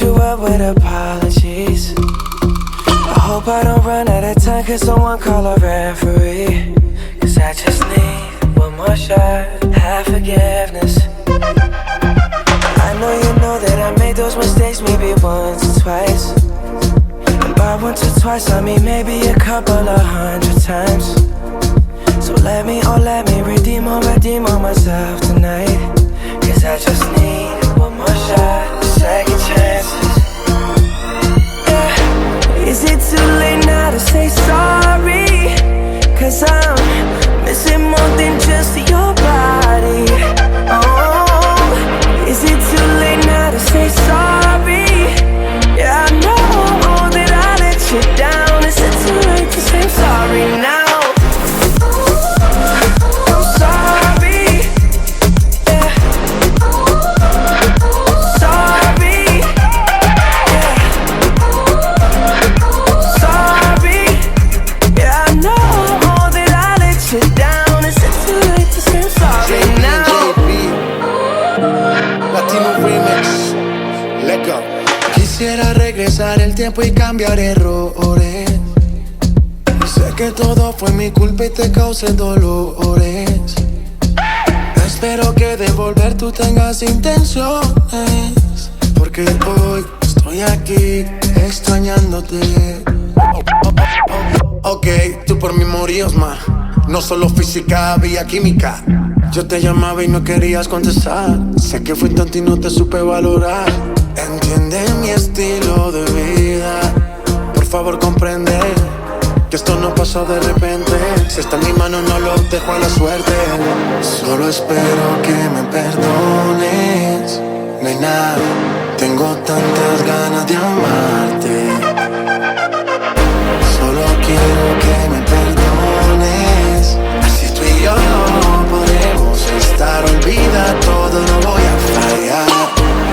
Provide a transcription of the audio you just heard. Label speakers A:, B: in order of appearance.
A: you up with apologies. I hope I don't run out of time, cause someone call a referee. Cause I just need one more shot, have forgiveness. I know you know that I made those mistakes maybe once or twice. And by once or twice I mean maybe a couple of 100 times. So let me redeem on myself tonight. Cause I just need one more shot, second chances. Yeah. Is it too late now to say sorry? Cause I'm missing more than just your body. Oh, is it too late now to say sorry? Yeah, I know that I let you down. Is it too late to say I'm sorry now?
B: Quisiera regresar el tiempo y cambiar errores. Sé que todo fue mi culpa y te causé dolores. Espero que de volver tú tengas intenciones, porque hoy estoy aquí extrañándote. Ok, tú por mí morías más. No solo física, había química. Yo te llamaba y no querías contestar. Sé que fui tonto y no te supe valorar. Entiende mi estilo de vida. Por favor comprende que esto no pasó de repente. Si está en mi mano no lo dejo a la suerte. Solo espero que me perdones, nena. Tengo tantas ganas de amarte.